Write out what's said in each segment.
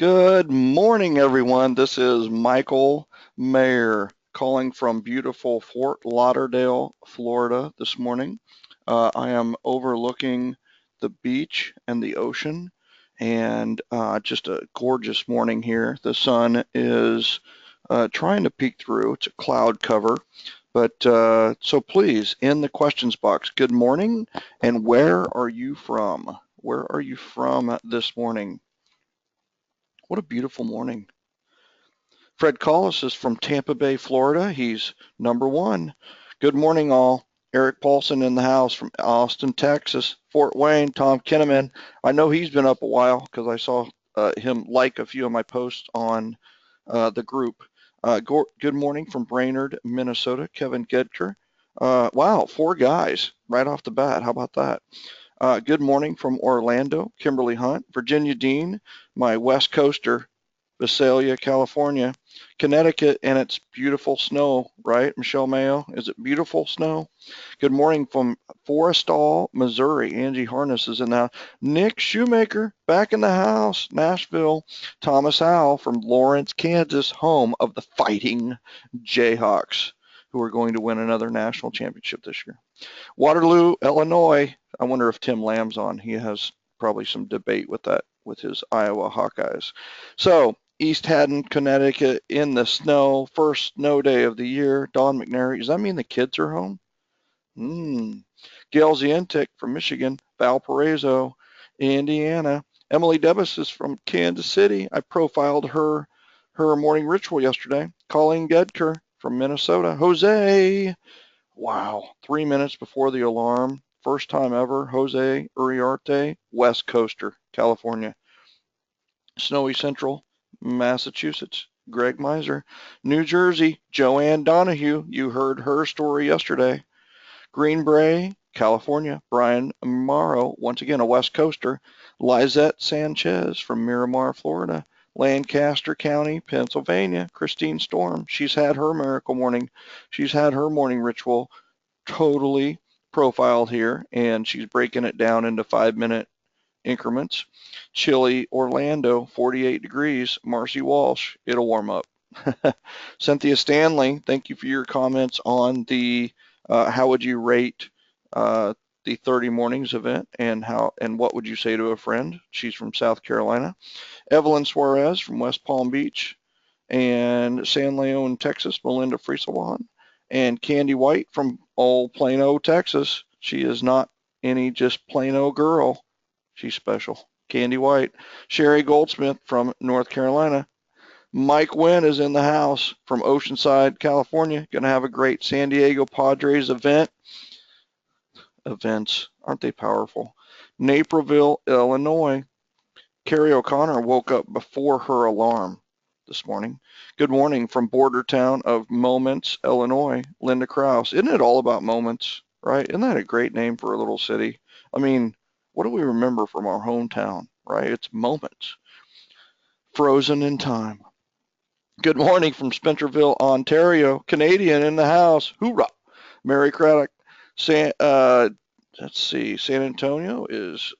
Good morning, everyone. This is Michael Mayer calling from beautiful Fort Lauderdale, Florida this morning. I am overlooking the beach and the ocean, and just a gorgeous morning here. The sun is trying to peek through. It's a cloud cover. But so please, in the questions box, good morning, and where are you from? Where are you from this morning? What a beautiful morning. Fred Collis is from Tampa Bay, Florida. He's number one. Good morning, all. Eric Paulson in the house from Austin, Texas. Fort Wayne, Tom Kinnaman. I know he's been up a while because I saw him like a few of my posts on the group. Good morning from Brainerd, Minnesota. Kevin Gedker. Wow, four guys right off the bat. How about that? Good morning from Orlando, Kimberly Hunt. Virginia Dean, my West Coaster, Visalia, California. Connecticut, and it's beautiful snow, right, Michelle Mayo? Is it beautiful snow? Good morning from Forrestal, Missouri. Angie Harness is in the house. Nick Shoemaker back in the house. Nashville. Thomas Howell from Lawrence, Kansas, home of the Fighting Jayhawks, who are going to win another national championship this year. Waterloo, Illinois. I wonder if Tim Lamb's on. He has probably some debate with that with his Iowa Hawkeyes. So East Haddon, Connecticut, in the snow, first snow day of the year. Don McNary. Does that mean the kids are home? Gail Zientek from Michigan. Valparaiso, Indiana. Emily Debus is from Kansas City. I profiled her morning ritual yesterday. Colleen Gedker from Minnesota. Jose. Wow, 3 minutes before the alarm. First time ever. Jose Uriarte, West Coaster, California. Snowy Central, Massachusetts. Greg Miser. New Jersey, Joanne Donahue. You heard her story yesterday. Green Bay, California. Brian Morrow, once again a West Coaster. Lizette Sanchez from Miramar, Florida. Lancaster County, Pennsylvania. Christine Storm. She's had her miracle morning. She's had her morning ritual totally profiled here, and she's breaking it down into 5-minute increments. Chilly, Orlando, 48 degrees. Marcy Walsh, it'll warm up. Cynthia Stanley, thank you for your comments on the how would you rate the 30 mornings event, and what would you say to a friend? She's from South Carolina. Evelyn Suarez from West Palm Beach and San Leon, Texas. Melinda Frieselwand and Candy White from old Plano, Texas. She is not any just Plano girl. She's special. Candy White. Sherry Goldsmith from North Carolina. Mike Wynn is in the house from Oceanside, California. Going to have a great San Diego Padres event. Events, aren't they powerful? Naperville, Illinois. Carrie O'Connor woke up before her alarm this morning. Good morning from border town of Moments, Illinois. Linda Krause. Isn't it all about moments, right? Isn't that a great name for a little city? I mean, what do we remember from our hometown, right? It's moments. Frozen in time. Good morning from Spencerville, Ontario. Canadian in the house. Hoorah. Mary Craddock. Let's see. San Antonio is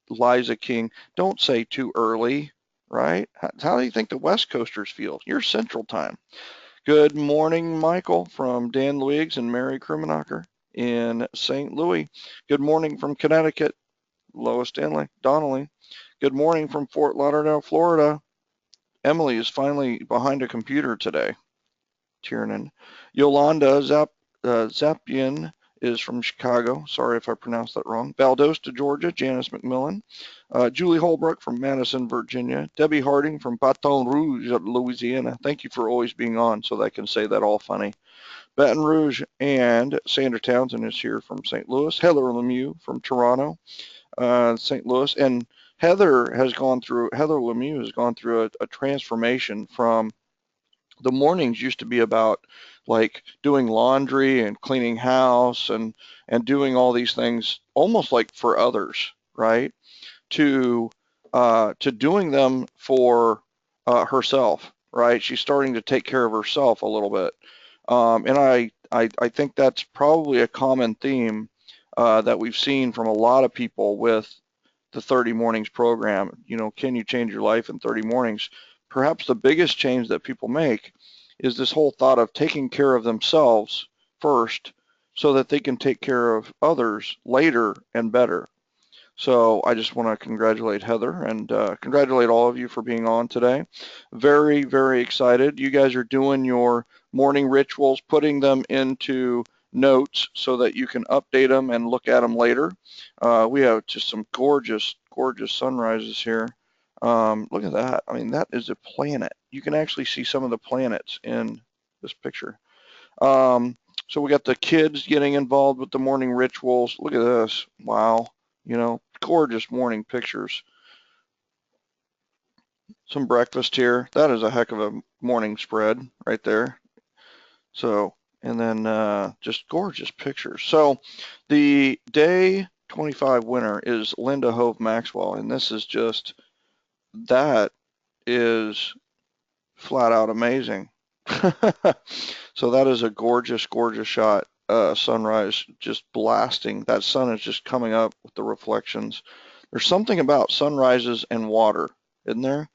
Liza King. Don't say too early, right? How do you think the West Coasters feel? You're Central Time. Good morning, Michael from Dan Luigs and Mary Krimenacher in St. Louis. Good morning from Connecticut, Lois Stanley, Donnelly. Good morning from Fort Lauderdale, Florida. Emily is finally behind a computer today. Tiernan. Yolanda Zapian is from Chicago. Sorry if I pronounced that wrong. Valdosta, Georgia. Janice McMillan. Julie Holbrook from Madison, Virginia. Debbie Harding from Baton Rouge, Louisiana. Thank you for always being on so that I can say that all funny. Baton Rouge, and Sandra Townsend is here from St. Louis. Heather Lemieux from Toronto, St. Louis. And Heather Lemieux has gone through a transformation from the mornings used to be about like doing laundry and cleaning house and doing all these things almost like for others, right? To doing them for herself, right? She's starting to take care of herself a little bit, and I think that's probably a common theme that we've seen from a lot of people with the 30 Mornings program. You know, can you change your life in 30 mornings? Perhaps the biggest change that people make is this whole thought of taking care of themselves first so that they can take care of others later and better. So I just want to congratulate Heather and congratulate all of you for being on today. Very, very excited. You guys are doing your morning rituals, putting them into notes so that you can update them and look at them later. We have just some gorgeous, gorgeous sunrises here. Look at that. I mean, that is a planet. You can actually see some of the planets in this picture. Um, so we got the kids getting involved with the morning rituals. Look at this. Wow. You know, gorgeous morning pictures. Some breakfast here. That is a heck of a morning spread right there. So, and then just gorgeous pictures. So the day 25 winner is Linda Hove Maxwell, and this is just, that is flat out amazing. So that is a gorgeous, gorgeous shot. Sunrise just blasting. That sun is just coming up with the reflections. There's something about sunrises and water, isn't there?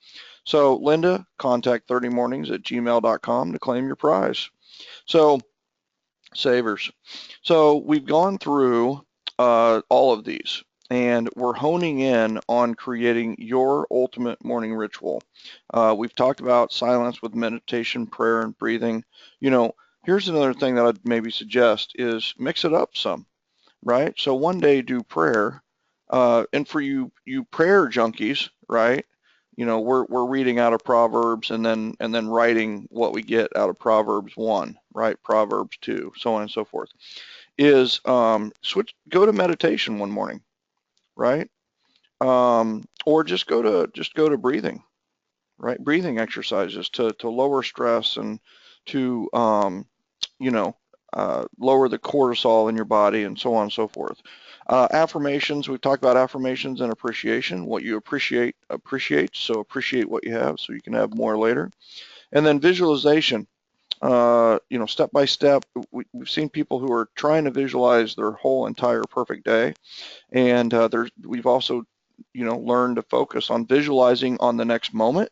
So Linda, contact 30mornings@gmail.com to claim your prize. So savers. So we've gone through all of these, and we're honing in on creating your ultimate morning ritual. We've talked about silence with meditation, prayer, and breathing. You know, here's another thing that I'd maybe suggest is mix it up some, right? So one day do prayer, and for you prayer junkies, right? You know, we're reading out of Proverbs and then writing what we get out of Proverbs 1, right? Proverbs 2, so on and so forth. Is go to meditation one morning, right? Or just go to breathing, right? Breathing exercises to lower stress and to you know, lower the cortisol in your body and so on and so forth. Affirmations, we've talked about affirmations and appreciation. What you appreciate, so appreciate what you have so you can have more later. And then visualization, you know, step by step. We've seen people who are trying to visualize their whole entire perfect day. And we've also, you know, learned to focus on visualizing on the next moment.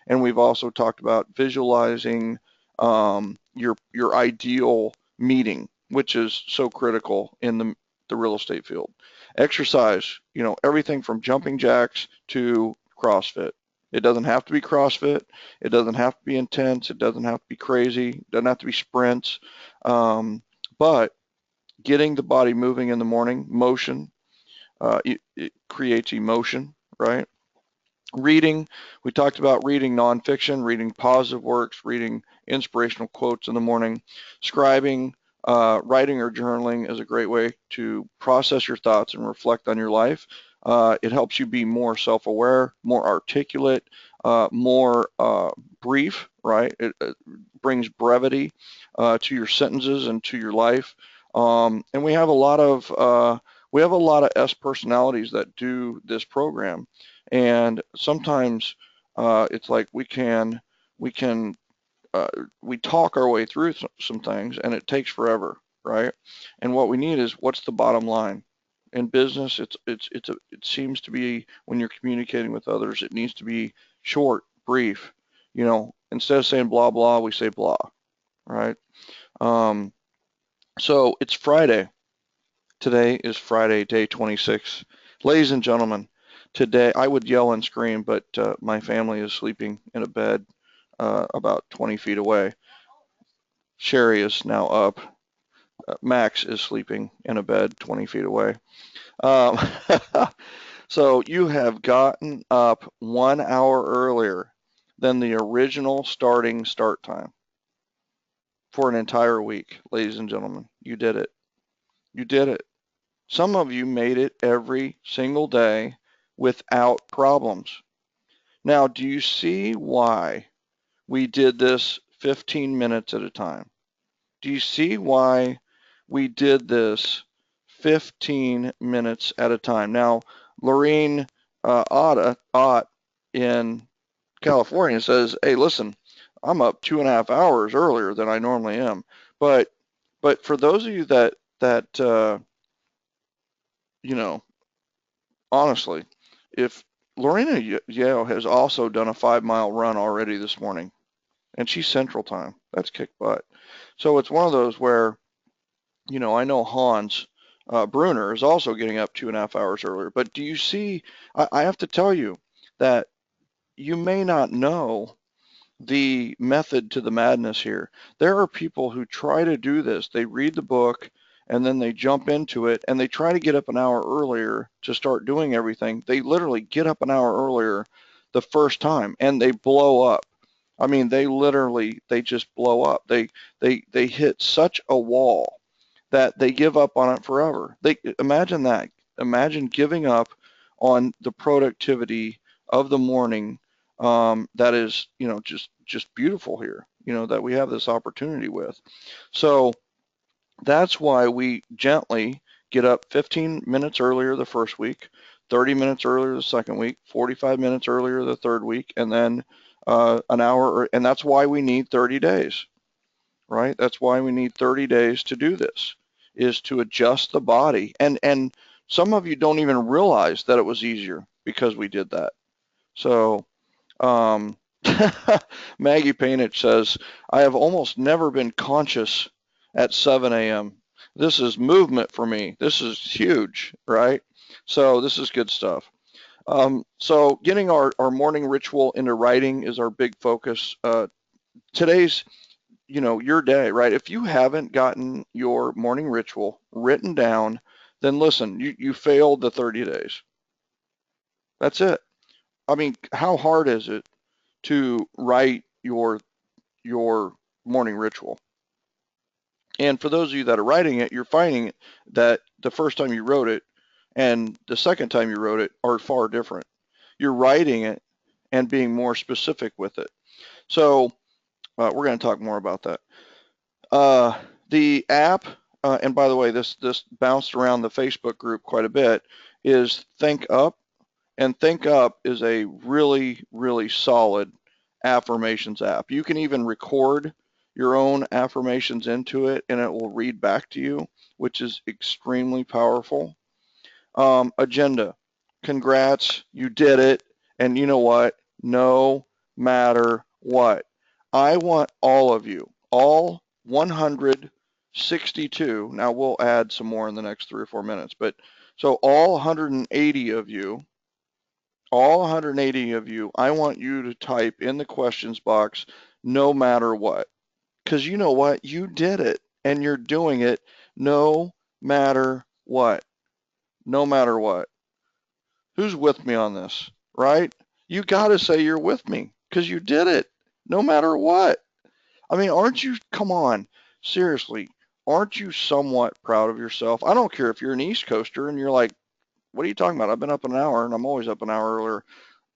And we've also talked about visualizing your ideal meeting, which is so critical in the real estate field. Exercise, you know, everything from jumping jacks to CrossFit. It doesn't have to be CrossFit. It doesn't have to be intense. It doesn't have to be crazy. It doesn't have to be sprints. But getting the body moving in the morning, motion, it creates emotion, right? Reading, we talked about reading nonfiction, reading positive works, reading inspirational quotes in the morning. Scribing, writing or journaling is a great way to process your thoughts and reflect on your life. It helps you be more self-aware, more articulate, more brief, right? It brings brevity to your sentences and to your life. And we have a lot of S personalities that do this program. And sometimes it's like uh, we talk our way through some things, and it takes forever, right? And what we need is, what's the bottom line? In business, it seems to be, when you're communicating with others, it needs to be short, brief. You know, instead of saying blah blah, we say blah, right? Um, so it's Friday. Today is Friday, day 26. Ladies and gentlemen, today I would yell and scream, but my family is sleeping in a bed about 20 feet away. Sherry is now up. Max is sleeping in a bed 20 feet away. Um, so you have gotten up 1 hour earlier than the original starting start time for an entire week, ladies and gentlemen. You did it. You did it. Some of you made it every single day without problems. Now, do you see why we did this 15 minutes at a time? Do you see why we did this 15 minutes at a time? Now, Lorene Ott in California says, "Hey, listen, I'm up 2.5 hours earlier than I normally am." But for those of you that you know, honestly, if Lorena Yale has also done a 5 mile run already this morning, and she's Central Time. That's kick butt. So it's one of those where, I know Hans Bruner is also getting up 2.5 hours earlier. But do you see? I have to tell you that you may not know the method to the madness here. There are people who try to do this. They read the book and then they jump into it and they try to get up an hour earlier to start doing everything. They literally get up an hour earlier the first time and they blow up. I mean, they just blow up. They hit such a wall that they give up on it forever. They imagine that. Imagine giving up on the productivity of the morning, that is, just beautiful here, that we have this opportunity with. So that's why we gently get up 15 minutes earlier the first week, 30 minutes earlier the second week, 45 minutes earlier the third week, and then an hour, and that's why we need 30 days, right? That's why we need 30 days to do this, is to adjust the body. And some of you don't even realize that it was easier because we did that. So um, Maggie Painich says, I have almost never been conscious at 7 a.m. This is movement for me. This is huge, right? So this is good stuff. So getting our morning ritual into writing is our big focus. Today's, your day, right? If you haven't gotten your morning ritual written down, then listen, you failed the 30 days. That's it. I mean, how hard is it to write your morning ritual? And for those of you that are writing it, you're finding that the first time you wrote it and the second time you wrote it are far different. You're writing it and being more specific with it. So we're going to talk more about that. The app, and by the way, this bounced around the Facebook group quite a bit, is Think Up. And Think Up is a really, really solid affirmations app. You can even record your own affirmations into it and it will read back to you, which is extremely powerful. Agenda. Congrats, you did it. And you know what? No matter what, I want all of you, all 162. Now we'll add some more in the next 3 or 4 minutes, but so all 180 of you, I want you to type in the questions box, no matter what. Because you know what? You did it and you're doing it no matter what. No matter what. Who's with me on this, right? You got to say you're with me because you did it no matter what. I mean, aren't you, come on, seriously, aren't you somewhat proud of yourself? I don't care if you're an East Coaster and you're like, what are you talking about? I've been up an hour and I'm always up an hour earlier.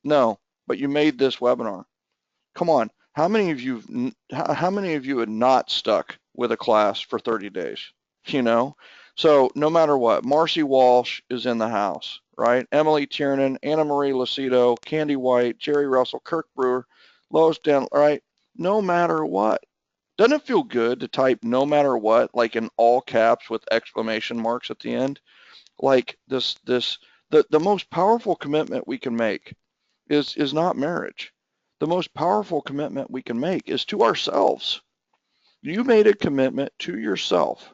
No, but you made this webinar. Come on. How many of you had not stuck with a class for 30 days? You know? So no matter what, Marcy Walsh is in the house, right? Emily Tiernan, Anna Marie Lucido, Candy White, Jerry Russell, Kirk Brewer, Lois Dental, right? No matter what. Doesn't it feel good to type no matter what, like in all caps with exclamation marks at the end? Like the most powerful commitment we can make is not marriage. The most powerful commitment we can make is to ourselves. You made a commitment to yourself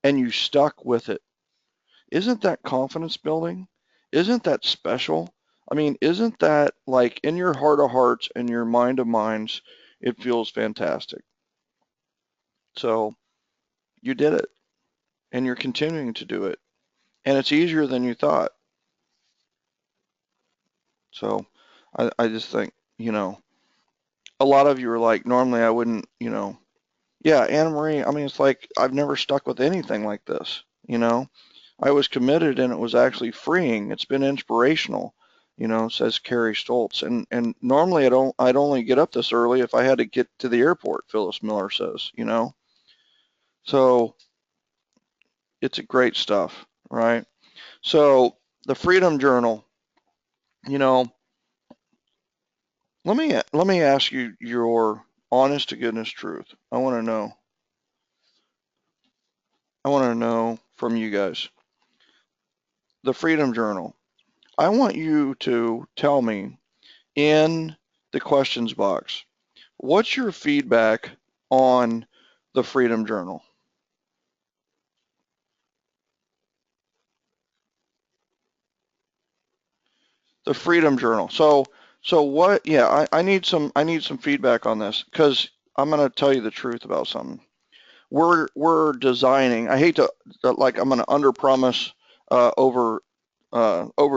and you stuck with it. Isn't that confidence building? Isn't that special? I mean, isn't that like in your heart of hearts and your mind of minds, it feels fantastic. So you did it and you're continuing to do it. And it's easier than you thought. So I just think, a lot of you are like, normally I wouldn't, yeah, Anna Marie, I mean, it's like I've never stuck with anything like this, I was committed and it was actually freeing. It's been inspirational, says Carrie Stoltz. And normally I'd only get up this early if I had to get to the airport, Phyllis Miller says. So it's a great stuff, right? So the Freedom Journal, you know, let me ask you your honest to goodness truth. I want to know. I want to know from you guys. The Freedom Journal. I want you to tell me in the questions box, what's your feedback on the Freedom Journal? The Freedom Journal. So what? Yeah, I need some feedback on this because I'm gonna tell you the truth about something. We're designing. I hate to like I'm gonna under promise, over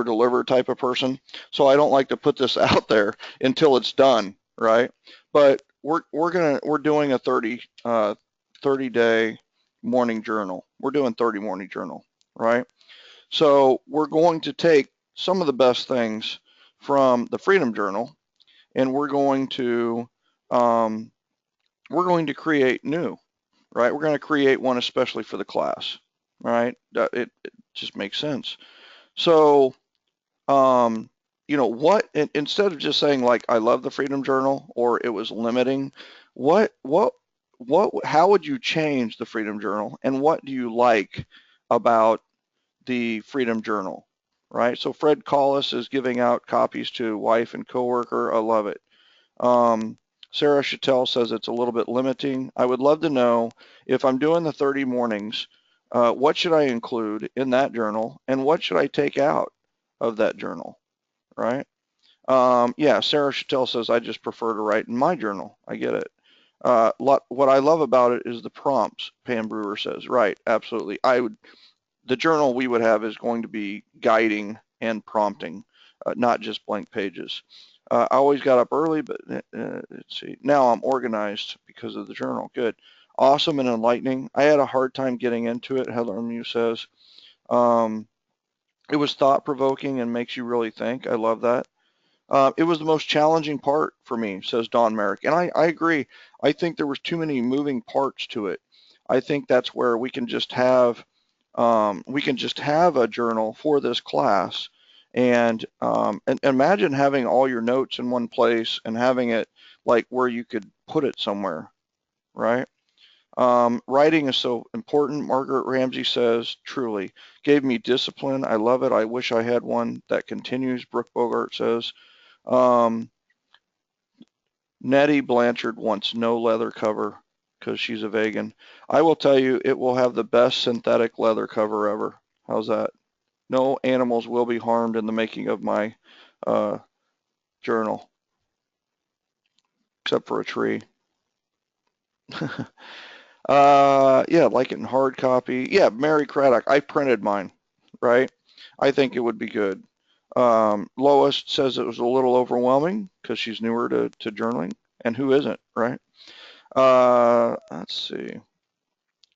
deliver type of person. So I don't like to put this out there until it's done, right? But we're doing a 30 day morning journal. We're doing 30 morning journal, right? So we're going to take some of the best things from the Freedom Journal, and um, we're going to create new, right? We're going to create one especially for the class, right? It just makes sense. So, um, what instead of just saying like I love the Freedom Journal or it was limiting, what what how would you change the Freedom Journal, and what do you like about the Freedom Journal, right? So Fred Collis is giving out copies to wife and coworker. I love it. Um, Sarah Chattel says it's a little bit limiting. I would love to know if I'm doing the 30 mornings, what should I include in that journal and what should I take out of that journal, right? Yeah, Sarah Chattel says I just prefer to write in my journal. I get it. What I love about it is the prompts, Pam Brewer says. Right, absolutely. The journal we would have is going to be guiding and prompting, not just blank pages. I always got up early, but let's see. Now I'm organized because of the journal. Good. Awesome and enlightening. I had a hard time getting into it, Heather Mew says. Um, it was thought provoking and makes you really think. I love that. It was the most challenging part for me, says Don Merrick. And I agree. I think there was too many moving parts to it. I think that's where we can just have a journal for this class and imagine having all your notes in one place and having it like where you could put it somewhere, right? Writing is so important, Margaret Ramsey says, truly. Gave me discipline. I love it. I wish I had one that continues, Brooke Bogart says. Um, Nettie Blanchard wants no leather cover because she's a vegan. I will tell you, it will have the best synthetic leather cover ever. How's that? No animals will be harmed in the making of my uh, journal, except for a tree. Yeah, like it in hard copy. Yeah, Mary Craddock. I printed mine, right? I think it would be good. Lois says it was a little overwhelming because she's newer to journaling, and who isn't, right? Let's see.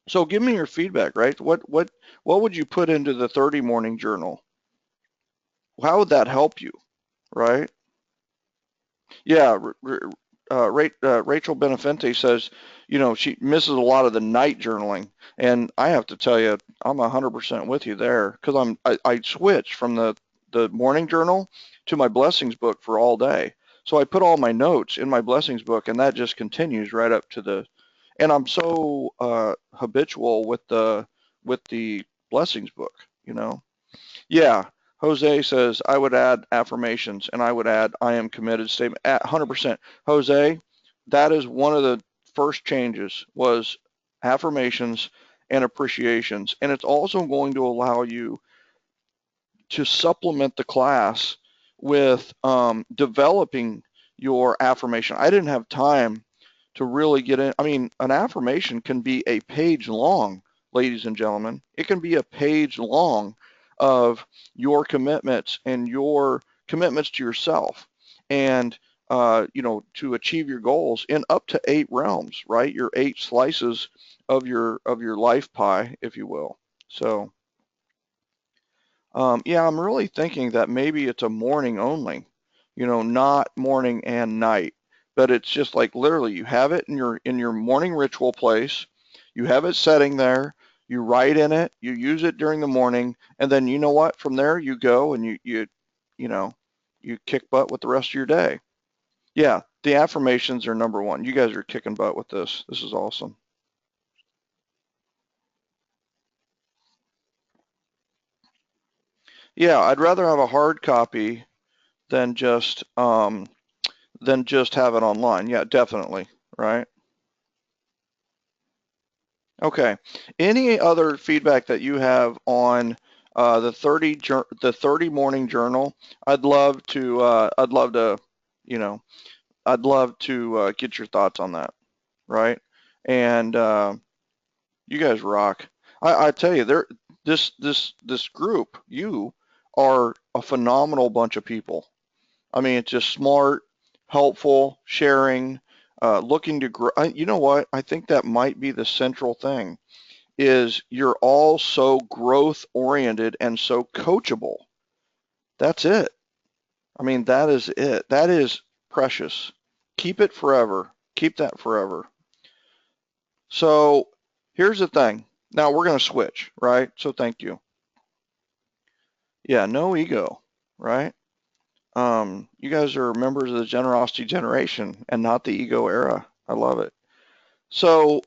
So give me your feedback, right? What would you put into the 30 morning journal? How would that help you, right? Yeah, Rachel Benefente says, she misses a lot of the night journaling, and I have to tell you, I'm 100% with you there because I switched from the morning journal to my blessings book for all day. So I put all my notes in my blessings book, and that just continues right up to and I'm so habitual with the blessings book, you know. Yeah, Jose says I would add affirmations and I would add I am committed statement at 100%. Jose, that is one of the first changes was affirmations and appreciations, and it's also going to allow you to supplement the class with developing your affirmation. I didn't have time to really get in. I mean, an affirmation can be a page long, ladies and gentlemen. It can be a page long of your commitments and your commitments to yourself and to achieve your goals in up to 8 realms, right? Your 8 slices of your life pie, if you will. So yeah, I'm really thinking that maybe it's a morning only, not morning and night, but it's just like literally you have it in your morning ritual place, you have it setting there, you write in it, you use it during the morning, and then you know what? From there you go and you know, you kick butt with the rest of your day. Yeah, the affirmations are number one. You guys are kicking butt with this. This is awesome. Yeah, I'd rather have a hard copy than just have it online. Yeah, definitely. Right. Okay. Any other feedback that you have on the 30 morning journal? I'd love to, you know, I'd love to get your thoughts on that, right? And you guys rock. I tell you, this group, you are a phenomenal bunch of people. I mean, it's just smart, helpful, sharing, looking to grow. You know what? I think that might be the central thing is you're all so growth oriented and so coachable. That's it. I mean, that is it. That is precious. Keep it forever. Keep that forever. So here's the thing. Now we're going to switch, right? So thank you. Yeah, no ego, right? You guys are members of the generosity generation and not the ego era. I love it. So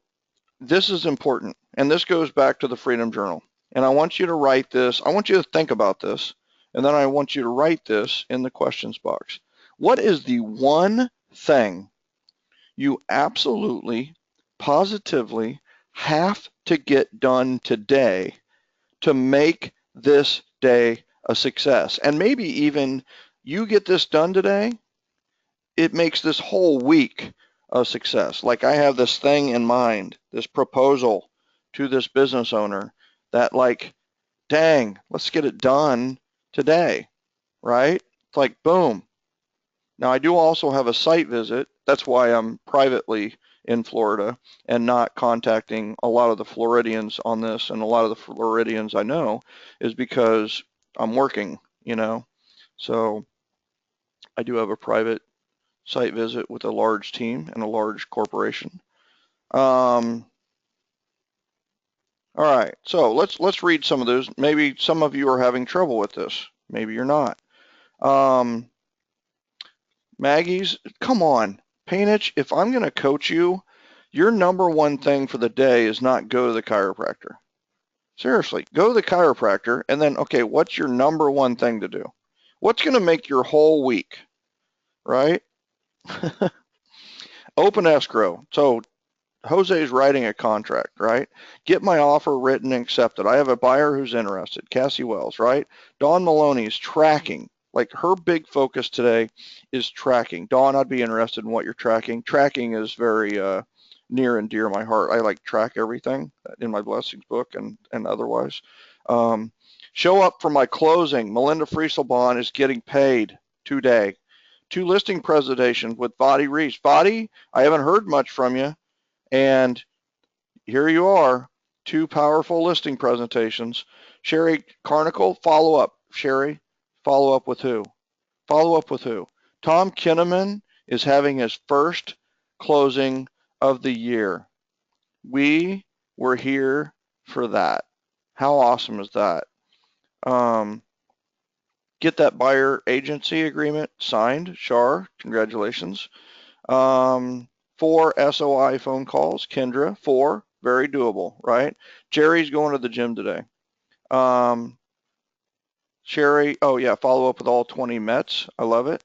this is important, and this goes back to the Freedom Journal. And I want you to write this. I want you to think about this, and then I want you to write this in the questions box. What is the one thing you absolutely, positively have to get done today to make this day a success? And maybe even you get this done today, it makes this whole week a success. Like I have this thing in mind, this proposal to this business owner that like, dang, let's get it done today, right? It's like, boom. Now I do also have a site visit. That's why I'm privately in Florida and not contacting a lot of the Floridians on this. And a lot of the Floridians I know is because I'm working, you know. So I do have a private site visit with a large team and a large corporation. Um, all right, so let's read some of those. Maybe some of you are having trouble with this. Maybe you're not. Um, Maggie's, come on, Painich, if I'm going to coach you, your number one thing for the day is not go to the chiropractor. Seriously, go to the chiropractor and then, okay, what's your number one thing to do? What's going to make your whole week, right? Open escrow. So Jose's writing a contract, right? Get my offer written and accepted. I have a buyer who's interested, Cassie Wells, right? Dawn Maloney's tracking. Like her big focus today is tracking. Dawn, I'd be interested in what you're tracking. Tracking is very near and dear to my heart. I like track everything in my blessings book and otherwise. Um, Show up for my closing. Melinda Frieselbaum is getting paid today. 2 listing presentations with Vadi Reese. Vadi, I haven't heard much from you. And here you are, 2 powerful listing presentations. Sherry Carnicle, follow up. Sherry, follow up with who? Follow up with who? Tom Kinnaman is having his first closing of the year. We were here for that. How awesome is that? Um, get that buyer agency agreement signed. Shar, congratulations. 4 SOI phone calls. Kendra, 4, very doable, right? Jerry's going to the gym today. Sherry, oh yeah, follow up with all 20 Mets. I love it.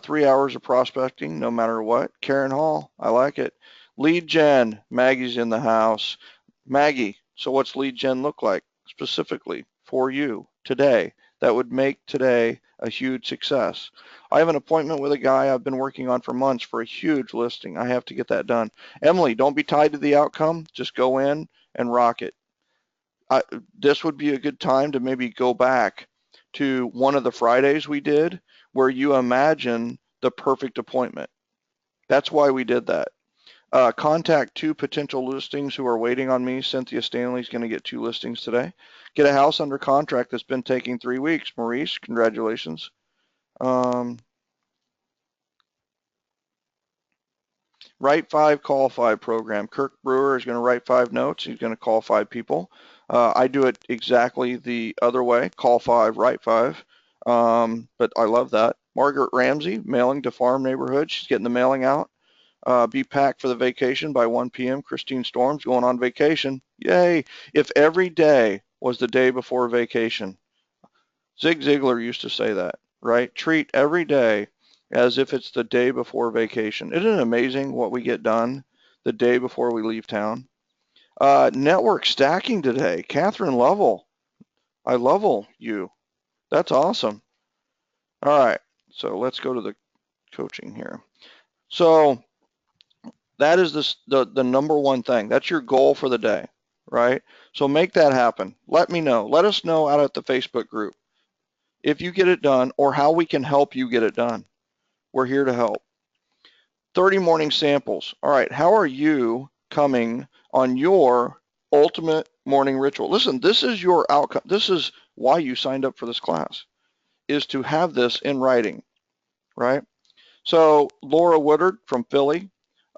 3 hours of prospecting, no matter what. Karen Hall, I like it. Lead gen, Maggie's in the house. Maggie, so what's lead gen look like specifically for you today that would make today a huge success? I have an appointment with a guy I've been working on for months for a huge listing. I have to get that done. Emily, don't be tied to the outcome. Just go in and rock it. This would be a good time to maybe go back to one of the Fridays we did where you imagine the perfect appointment. That's why we did that. Contact 2 potential listings who are waiting on me. Cynthia Stanley's going to get 2 listings today. Get a house under contract that's been taking 3 weeks. Maurice, congratulations. Write 5, call 5 program. Kirk Brewer is going to write 5 notes. He's going to call 5 people. I do it exactly the other way. Call 5, write 5. But I love that. Margaret Ramsey, mailing to farm neighborhood. She's getting the mailing out. Be packed for the vacation by 1 p.m. Christine Storms going on vacation. Yay. If every day was the day before vacation. Zig Ziglar used to say that, right? Treat every day as if it's the day before vacation. Isn't it amazing what we get done the day before we leave town? Network stacking today. Catherine Lovell. I Lovell you. That's awesome. All right. So let's go to the coaching here. So that is the number one thing. That's your goal for the day, right? So make that happen. Let me know. Let us know out at the Facebook group if you get it done or how we can help you get it done. We're here to help. 30 morning samples. All right, how are you coming on your ultimate morning ritual? Listen, this is your outcome. This is why you signed up for this class, is to have this in writing, right? So Laura Woodard from Philly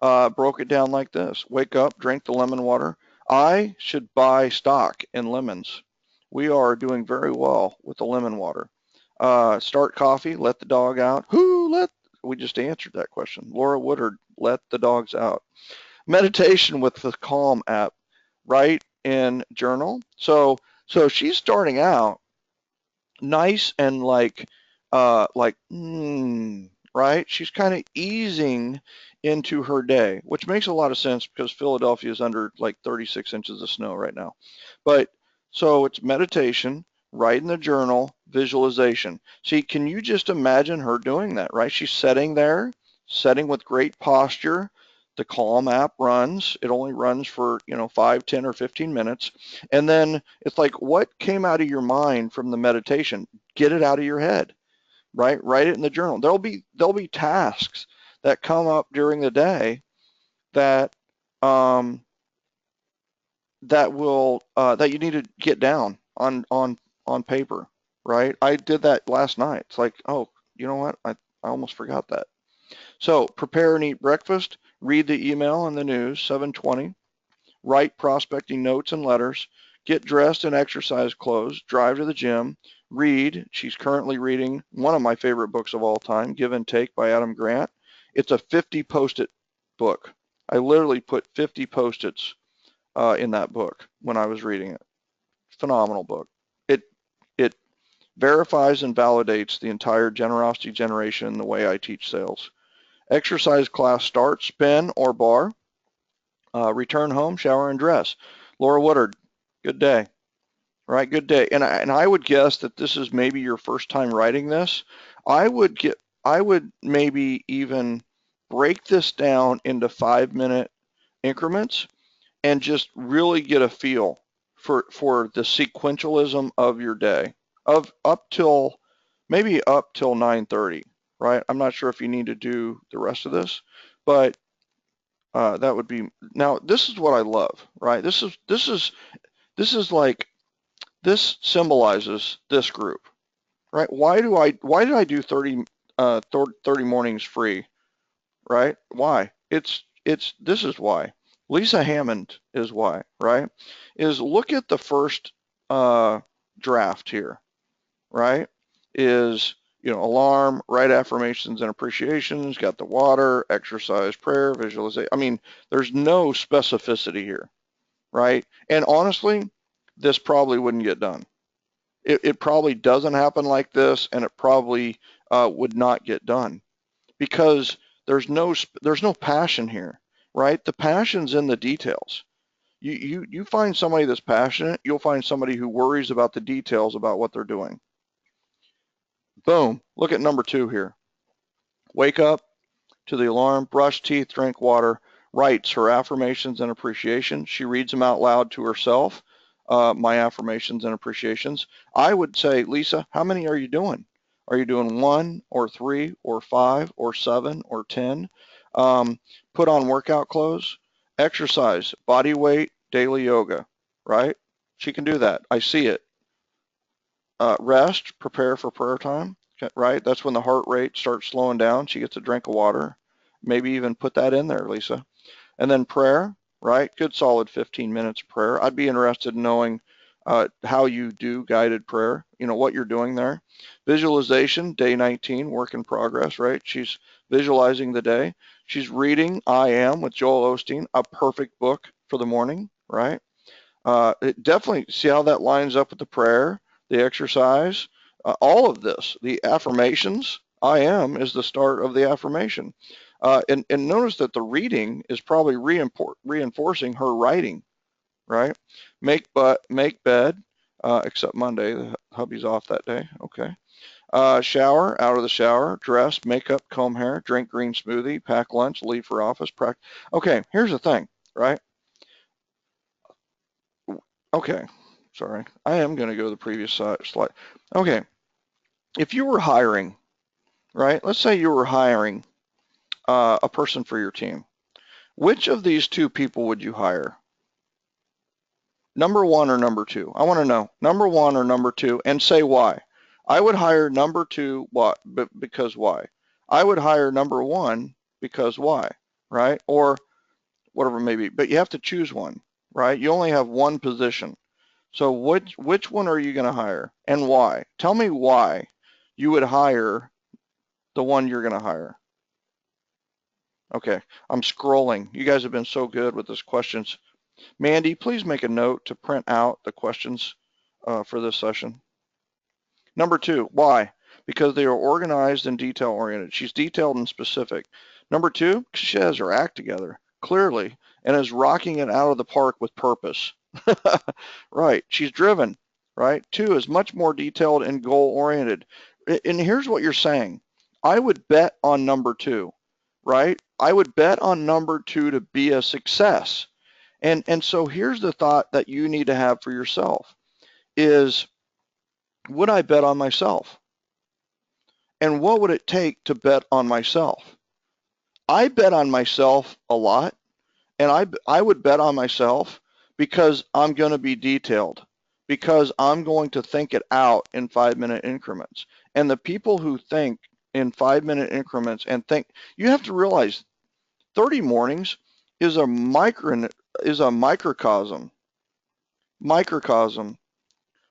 broke it down like this. Wake up, drink the lemon water. I should buy stock in lemons. We are doing very well with the lemon water. Start coffee, let the dog out. We just answered that question. Laura Woodard, let the dogs out. Meditation with the Calm app, write in journal. So she's starting out nice and right? She's kind of easing into her day, which makes a lot of sense because Philadelphia is under like 36 inches of snow right now. But so it's meditation, write in the journal, visualization. See, can you just imagine her doing that, right? She's sitting there, setting with great posture. The Calm app runs. It only runs for, 5, 10, or 15 minutes. And then it's like, what came out of your mind from the meditation? Get it out of your head, right? Write it in the journal. There'll be tasks that come up during the day that um, that you need to get down on paper, right? I did that last night. It's like, oh, you know what? I almost forgot that. So prepare and eat breakfast. Read the email and the news. 7:20. Write prospecting notes and letters. Get dressed in exercise clothes. Drive to the gym. Read. She's currently reading one of my favorite books of all time, Give and Take by Adam Grant. It's a 50 post-it book. I literally put 50 post-its in that book when I was reading it. Phenomenal book. It verifies and validates the entire generosity generation the way I teach sales. Exercise class starts, spin or bar. Return home, shower and dress. Laura Woodard, good day. Right, good day. And I would guess that this is maybe your first time writing this. I would maybe even break this down into 5-minute increments and just really get a feel for the sequentialism of your day of up till 9:30, right? I'm not sure if you need to do the rest of this, but that would be. Now this is what I love, right? This is like, this symbolizes this group, right? Why did I do 30 mornings free, right? Why? This is why. Lisa Hammond is why, right? Is look at the first draft here, right? Is, alarm, write affirmations and appreciations, got the water, exercise, prayer, visualization. I mean, there's no specificity here, right? And honestly, this probably wouldn't get done. It probably doesn't happen like this, and it probably would not get done because there's no passion here, right? The passion's in the details. You find somebody that's passionate, you'll find somebody who worries about the details about what they're doing. Boom. Look at number 2 here. Wake up to the alarm, brush teeth, drink water, writes her affirmations and appreciation. She reads them out loud to herself, my affirmations and appreciations. I would say, Lisa, how many are you doing? Are you doing 1 or 3 or 5 or 7 or 10? Put on workout clothes, exercise, body weight, daily yoga, right? She can do that. I see it. Rest, prepare for prayer time, right? That's when the heart rate starts slowing down. She gets a drink of water. Maybe even put that in there, Lisa. And then prayer, right? Good solid 15 minutes of prayer. I'd be interested in knowing how you do guided prayer, what you're doing there. Visualization, day 19, work in progress, right? She's visualizing the day. She's reading I Am with Joel Osteen, a perfect book for the morning, right? It definitely, see how that lines up with the prayer, the exercise, All of this, the affirmations, I am is the start of the affirmation. And notice that the reading is probably reinforcing her writing, right? Make bed, except Monday, the hubby's off that day. Okay. Shower, out of the shower, dress, makeup, comb hair, drink green smoothie, pack lunch, leave for office, practice. Okay, here's the thing, right? Okay, sorry. I am going to go to the previous slide. Okay, if you were hiring, right? Let's say you were hiring a person for your team. Which of these two people would you hire? Number one or number two? I want to know number one or number two, and say why. I would hire number two, what? Because why? I would hire number one because why, right? Or whatever it may be. But you have to choose one, right? You only have one position. So which one are you going to hire and why? Tell me why you would hire the one you're going to hire. Okay, I'm scrolling. You guys have been so good with these questions. Mandy, please make a note to print out the questions for this session. Number two, why? Because they are organized and detail oriented. She's detailed and specific. Number two, she has her act together clearly and is rocking it out of the park with purpose. Right, she's driven, right? Two is much more detailed and goal oriented. And here's what you're saying. I would bet on number two, right? I would bet on number two to be a success. And so here's the thought that you need to have for yourself is, would I bet on myself? And what would it take to bet on myself? I bet on myself a lot, and I would bet on myself because I'm going to be detailed, because I'm going to think it out in 5-minute increments. And the people who think in 5-minute increments and think, you have to realize 30 mornings is a microcosm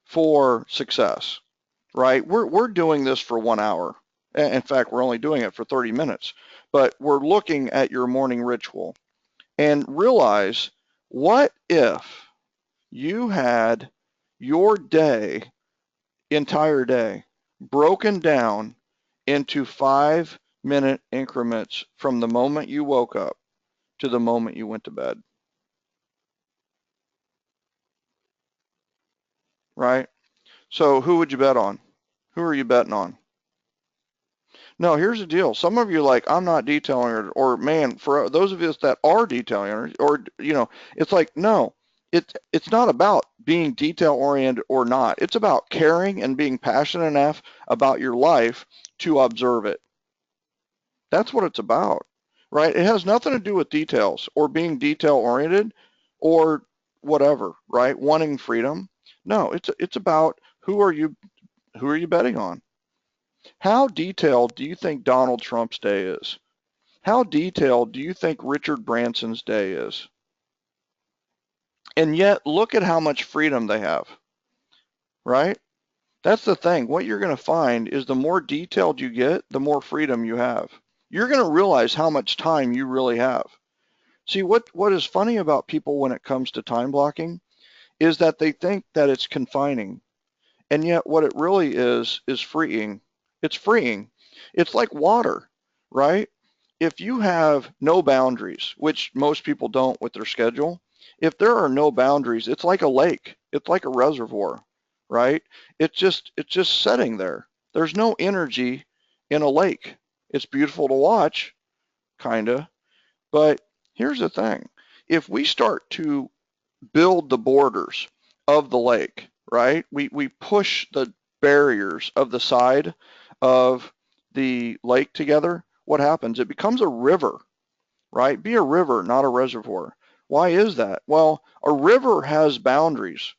for success, right? We're doing this for 1 hour. In fact, we're only doing it for 30 minutes, but we're looking at your morning ritual and realize, what if you had your entire day, broken down into 5-minute increments from the moment you woke up to the moment you went to bed, right? So who would you bet on? Who are you betting on? No, here's the deal. Some of you are like, I'm not detailing, or man, for those of us that are detailing, or it's like, no, it's not about being detail oriented or not. It's about caring and being passionate enough about your life to observe it. That's what it's about, right? It has nothing to do with details or being detail oriented or whatever, right? Wanting freedom. No, it's about who are you betting on? How detailed do you think Donald Trump's day is? How detailed do you think Richard Branson's day is? And yet, look at how much freedom they have, right? That's the thing. What you're going to find is the more detailed you get, the more freedom you have. You're going to realize how much time you really have. See, what is funny about people when it comes to time blocking is that they think that it's confining. And yet what it really is freeing. It's freeing. It's like water, right? If you have no boundaries, which most people don't with their schedule, if there are no boundaries, it's like a lake. It's like a reservoir, right? It's just sitting there. There's no energy in a lake. It's beautiful to watch, kinda, but here's the thing. If we start to build the borders of the lake, right? We push the barriers of the side of the lake together. What happens? It becomes a river, right? Be a river, not a reservoir. Why is that? Well, a river has boundaries.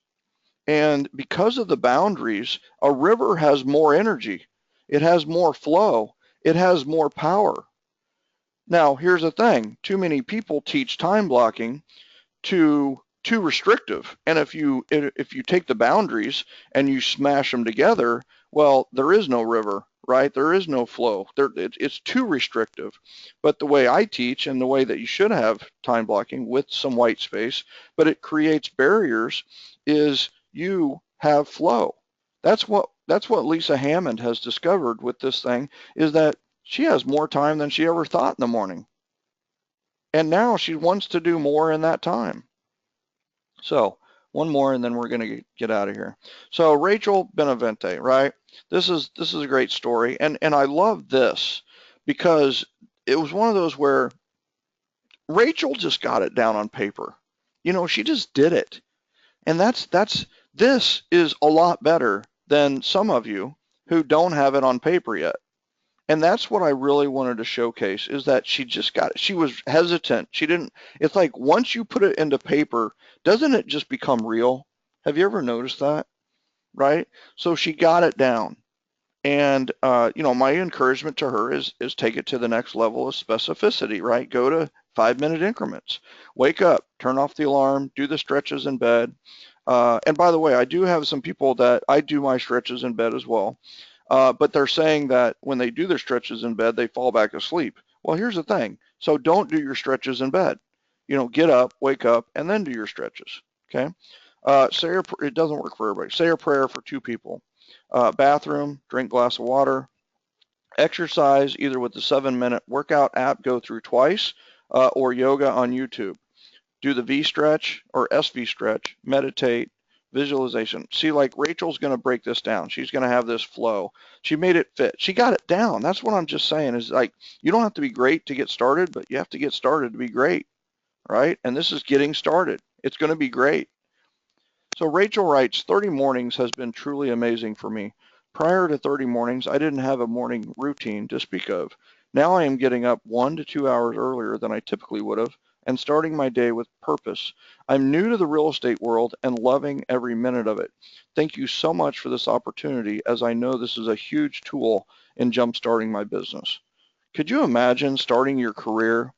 And because of the boundaries, a river has more energy. It has more flow. It has more power. Now, here's the thing. Too many people teach time blocking too restrictive. And if you take the boundaries and you smash them together, well, there is no river, right? There is no flow. It's too restrictive. But the way I teach and the way that you should have time blocking with some white space, but it creates barriers, is you have flow. That's what Lisa Hammond has discovered with this thing, is that she has more time than she ever thought in the morning. And now she wants to do more in that time. So one more and then we're going to get out of here. So Rachel Benavente, right? This is a great story. And I love this because it was one of those where Rachel just got it down on paper. She just did it. And this is a lot better than some of you who don't have it on paper yet. And that's what I really wanted to showcase, is that she just got it. She was hesitant. She didn't, it's like once you put it into paper, doesn't it just become real? Have you ever noticed that? Right? So she got it down. And my encouragement to her is take it to the next level of specificity, right? Go to 5-minute increments. Wake up, turn off the alarm, do the stretches in bed. And by the way, I do have some people that I do my stretches in bed as well. But they're saying that when they do their stretches in bed, they fall back asleep. Well, here's the thing. So don't do your stretches in bed. Get up, wake up, and then do your stretches. Okay. It doesn't work for everybody. Say a prayer for 2 people. Bathroom, drink glass of water. Exercise either with the 7-minute workout app, go through twice, or yoga on YouTube. Do the V stretch or SV stretch, meditate, visualization. See, like Rachel's going to break this down. She's going to have this flow. She made it fit. She got it down. That's what I'm just saying, is like, you don't have to be great to get started, but you have to get started to be great, right? And this is getting started. It's going to be great. So Rachel writes, 30 mornings has been truly amazing for me. Prior to 30 mornings, I didn't have a morning routine to speak of. Now I am getting up 1 to 2 hours earlier than I typically would have and starting my day with purpose. I'm new to the real estate world and loving every minute of it. Thank you so much for this opportunity, as I know this is a huge tool in jumpstarting my business. Could you imagine starting your career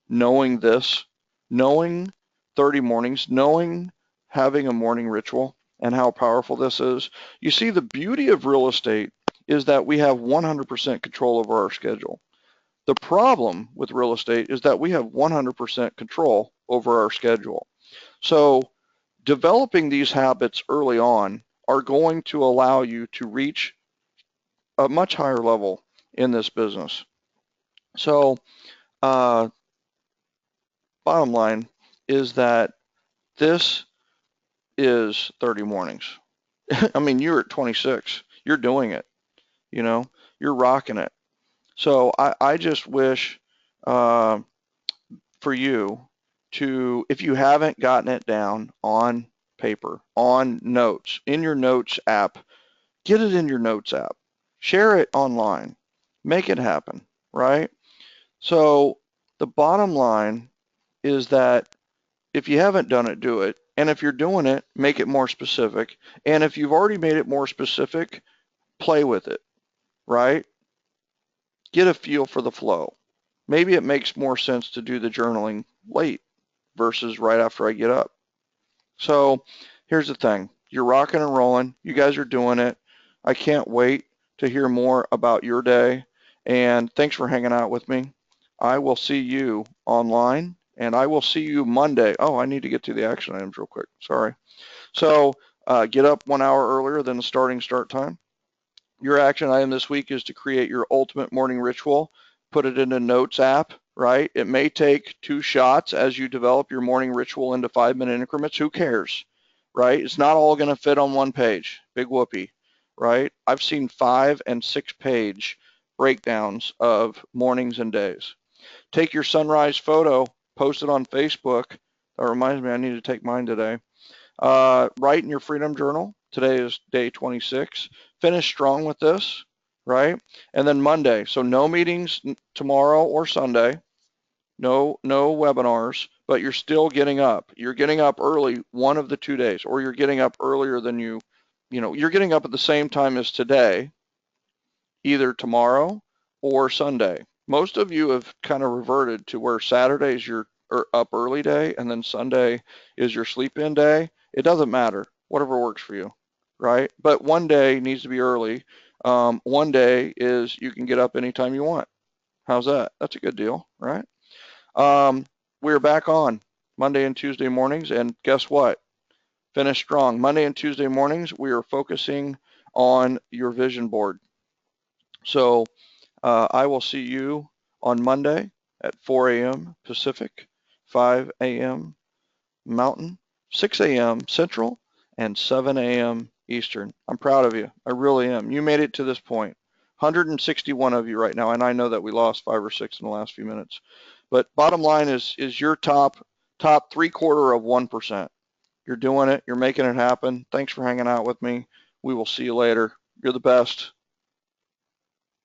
knowing this, knowing 30 mornings, knowing having a morning ritual and how powerful this is? You see, the beauty of real estate is that we have 100% control over our schedule. The problem with real estate is that we have 100% control over our schedule. So developing these habits early on are going to allow you to reach a much higher level in this business. So bottom line is that this is 30 mornings. I mean, you're at 26. You're doing it. You're rocking it. So I just wish for you to, if you haven't gotten it down on paper, on notes, in your notes app, get it in your notes app. Share it online. Make it happen, right? So the bottom line is that if you haven't done it, do it. And if you're doing it, make it more specific. And if you've already made it more specific, play with it, right? Get a feel for the flow. Maybe it makes more sense to do the journaling late versus right after I get up. So here's the thing. You're rocking and rolling. You guys are doing it. I can't wait to hear more about your day. And thanks for hanging out with me. I will see you online, and I will see you Monday. Oh, I need to get to the action items real quick. Sorry. So get up 1 hour earlier than the start time. Your action item this week is to create your ultimate morning ritual. Put it in a notes app, right? It may take 2 shots as you develop your morning ritual into 5-minute increments. Who cares, right? It's not all going to fit on one page. Big whoopee, right? I've seen 5- and 6-page breakdowns of mornings and days. Take your sunrise photo, post it on Facebook. That reminds me, I need to take mine today. Write in your Freedom Journal. Today is day 26. Finish strong with this, right? And then Monday. So no meetings tomorrow or Sunday. No webinars, but you're still getting up. You're getting up early one of the 2 days, or you're getting up earlier than you're getting up at the same time as today, either tomorrow or Sunday. Most of you have kind of reverted to where Saturday is your up early day, and then Sunday is your sleep in day. It doesn't matter, whatever works for you, right? But one day needs to be early. One day is you can get up anytime you want. How's that? That's a good deal, right? We're back on Monday and Tuesday mornings, and guess what? Finish strong. Monday and Tuesday mornings, we are focusing on your vision board. So I will see you on Monday at 4 a.m. Pacific, 5 a.m. Mountain, 6 a.m. Central, and 7 a.m. Eastern. I'm proud of you. I really am. You made it to this point. 161 of you right now, and I know that we lost 5 or 6 in the last few minutes. But bottom line is your top 0.75%. You're doing it. You're making it happen. Thanks for hanging out with me. We will see you later. You're the best.